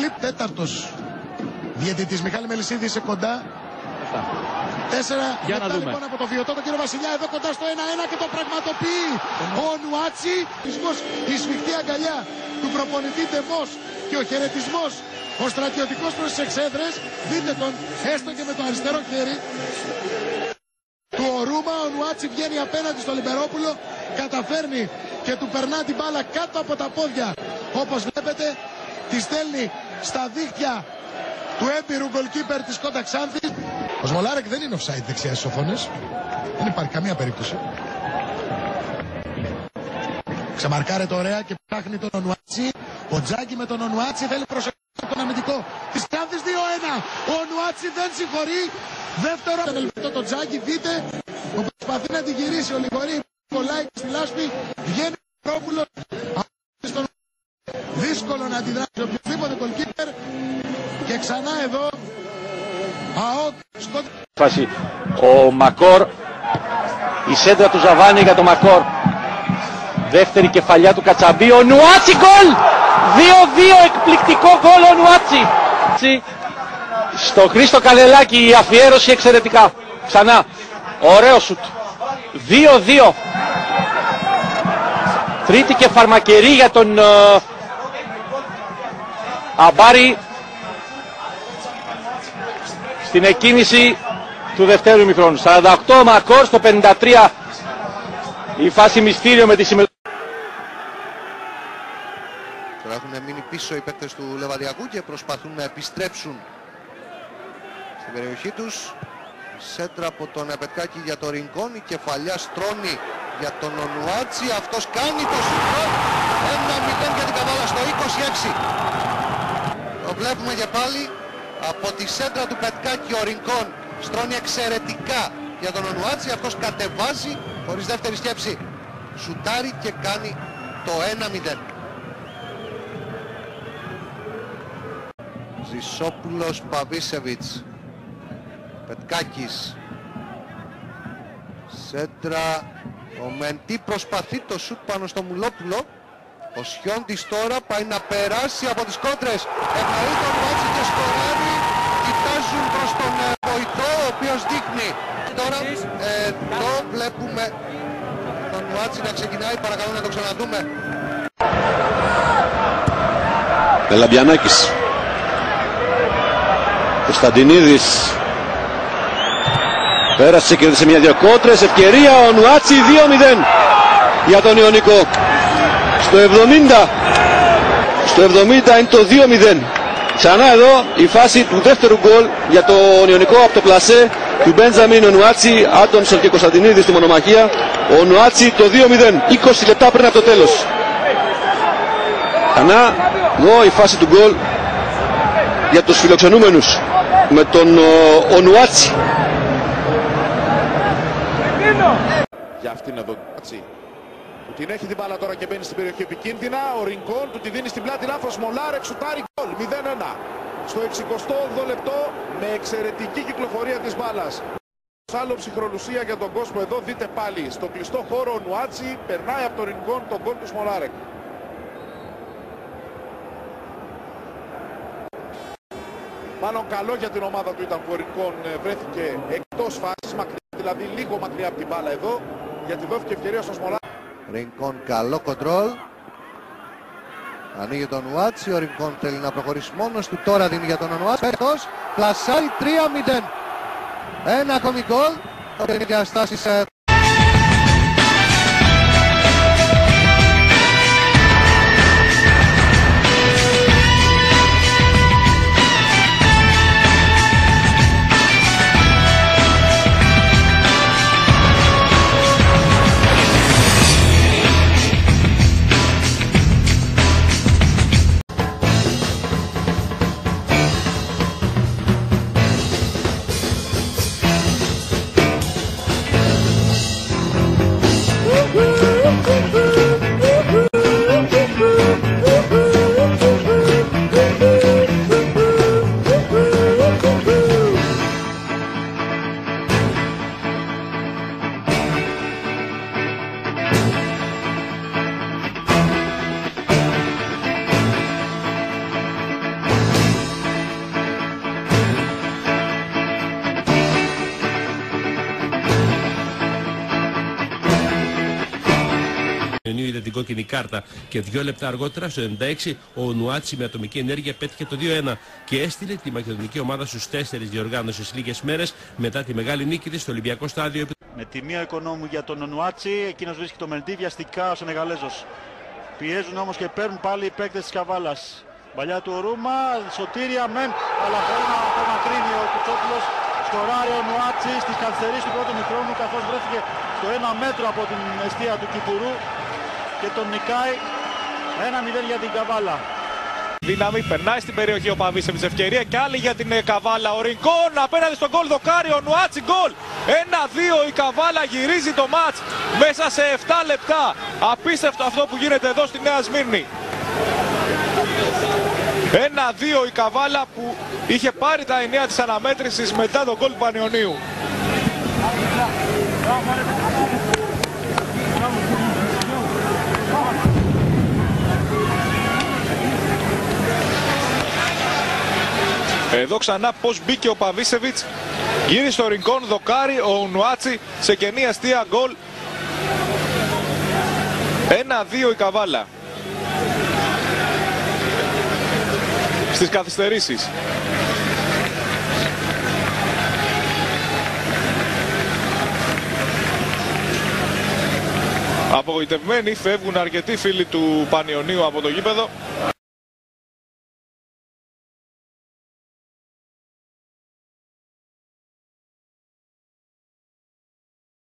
πολύ. Τέταρτος διαιτητής Μιχάλη Μελισσίδη σε κοντά. 4 για να δούμε. Λοιπόν από το Βιωτό, τον κύριο Βασιλιά εδώ κοντά στο 1-1 και το πραγματοποιεί ο Νουάτσι. Η σφιχτή αγκαλιά του προπονητή Ντεμός και ο χαιρετισμός, ο στρατιωτικός προς τις εξέδρες. Δείτε τον έστω και με το αριστερό χέρι του Ορούμα. Ο Νουάτσι βγαίνει απέναντι στο Λιμπερόπουλο, καταφέρνει και του περνά την μπάλα κάτω από τα πόδια. Όπως βλέπετε τη στέλνει στα δίχτυα του έμπειρου γκολκίπερ της Κόντα Ξάνθης. Ο Σμολάρεκ δεν είναι offside δεξιά στις οθόνες. Δεν υπάρχει καμία περίπτωση. Ξεμαρκάρεται ωραία και ψάχνει τον Ονουάτσι. Ο Τζάκη με τον Ονουάτσι θέλει προσοχή από τον αμυντικό της Ξάνθης. 2-1. Ο Ονουάτσι δεν συγχωρεί. Δεύτερο ελπίδο το Τζάκη. Δείτε που προσπαθεί να την γυρίσει. Ο Λιγορή κολλάει στη λάσπη. Βγαίνει ο Πρόπουλος. Δύσκολο να αντιδράσει οποιοδήποτε γκολκίπερ. Και ξανά εδώ φάση ο Μακόρ, η σέντρα του Ζαβάνη για τον Μακόρ, δεύτερη κεφαλιά του Κατσαμπή, ο Νουάτσι γκολ, 2-2, εκπληκτικό γκολ ο Νουάτσι. Στο Χρήστο Καλελάκη η αφιέρωση εξαιρετικά, ξανά ωραίο σουτ, 2-2, τρίτη και φαρμακερή για τον Αμπάρη στην εκκίνηση του δευτέρου ημιχρόνου. 48 Μακόρ, στο 53 η φάση μυστήριο με τη συμμετοχή. Τώρα έχουν μείνει πίσω οι παίκτες του Λεβαδιακού και προσπαθούν να επιστρέψουν στην περιοχή τους. Σέντρα από τον Πετκάκη για το Ρινκόν, η κεφαλιά στρώνει για τον Ονουάτσι, αυτός κάνει το σουτ. 1-0 για την Καβάλα στο 26. Το βλέπουμε και πάλι. Από τη σέντρα του Πετκάκη ο Ρινκόν στρώνει εξαιρετικά για τον Ονουάτσι. Αυτός κατεβάζει χωρίς δεύτερη σκέψη. Σουτάρει και κάνει το 1-0. Ζησόπουλος, Παβίσεβιτς, Πετκάκης, σέντρα. Ο Μεντή προσπαθεί το σουτ πάνω στο Μουλόπουλο. Ο Σιόντης τώρα πάει να περάσει από τις κόντρες. Ευνοεί τον Νουάτσι και σκοράρει. Κοιτάζουν προς τον βοηθό, ο οποίος δείχνει. Τώρα εδώ βλέπουμε τον Νουάτσι να ξεκινάει. Παρακαλώ να το ξαναδούμε. Λαμπιανάκης, Κωνσταντινίδης, πέρασε και σε μια-δυο κόντρες. Ευκαιρία ο Νουάτσι, 2-0 για τον Ιωνικό. Στο 70 είναι το 2-0. Ξανά εδώ η φάση του δεύτερου γκολ για τον Ιωνικό από το πλασέ του Μπέντζαμιν. Ο Νουάτσι, Άντονσον και Κωνσταντινίδη στη μονομαχία. Ο Νουάτσι το 2-0, 20 λεπτά πριν από το τέλος. Ξανά εδώ η φάση του γκολ για τους φιλοξενούμενους με τον Ονουάτσι. Για αυτήν εδώ που την έχει την μπάλα τώρα και μπαίνει στην περιοχή επικίνδυνα. Ο Ρινκόν του τη δίνει στην πλάτη, λάθος. Μολάρεκ σουτάρει γκολ, 0-1 στο 68ο λεπτό με εξαιρετική κυκλοφορία της μπάλας. Άλλο ψυχρολουσία για τον κόσμο εδώ. Δείτε πάλι στο κλειστό χώρο ο Νουάτσι περνάει από τον Ρινκόν τον γκολ του Μολάρεκ. Μάλλον καλό για την ομάδα του ήταν που ο Ρινκόν βρέθηκε εκτός φάσης, δηλαδή λίγο μακριά από την μπάλα εδώ, γιατί δόθηκε ευκαιρία στο Σμολάρεκ. Ρινκόν, καλό κοντρόλ. Ανοίγει τον Νουάτσι, ο Ρινκόν θέλει να προχωρήσει μόνος του, τώρα δίνει για τον Νουάτσι. Πέτος, πλασάρει 3-0. Ένα ακόμη γκολ. Το είναι διαστάσεις είδε την κόκκινη κάρτα. Και 2 λεπτά αργότερα, στο 96, ο Ονουάτσι με ατομική ενέργεια πέτυχε το 2-1 και έστειλε τη μακεδονική ομάδα στους 4 διοργάνωσης λίγες μέρες μετά τη μεγάλη νίκη της στο Ολυμπιακό Στάδιο. Με τη μία οικονόμου για τον Ονουάτσι, εκείνος βρίσκει το Μελντί βιαστικά ο Σενεγαλέζος. Πιέζουν όμως και παίρνουν πάλι οι παίκτες της Καβάλας. Παλιά του Ρούμα, σωτήρια μεν, αλλά μπορεί να απομακρύνει ο Κουτσόπουλος. Σκοράρει ο Ονουάτσι στις καθυστερήσεις του πρώτου μικρόνου, καθώς βρέθηκε στο 1 μέτρο από την εστία του Κυπουρού και τον νικάει 1-0 για την Καβάλα. Δύναμη, περνάει στην περιοχή ο Παβίσεβιτς, ευκαιρία και άλλη για την Καβάλα. Ο Ρινκόν απέναντι στον γκολ, δοκάρει ο Ονουάτσι, γκολ. 1-2, η Καβάλα γυρίζει το μάτς μέσα σε 7 λεπτά. Απίστευτο αυτό που γίνεται εδώ στη Νέα Σμύρνη. 1-2 η Καβάλα που είχε πάρει τα ενία της αναμέτρησης μετά τον γκολ του Πανιωνίου. Εδώ ξανά πως μπήκε ο Παβίσεβιτς, γύρισε στο Ρινκόν, δοκάρει ο Ονουάτσι σε κενή αστεία, γκολ. 1-2 η Καβάλα. Στις καθυστερήσεις. Απογοητευμένοι φεύγουν αρκετοί φίλοι του Πανιωνίου από το γήπεδο.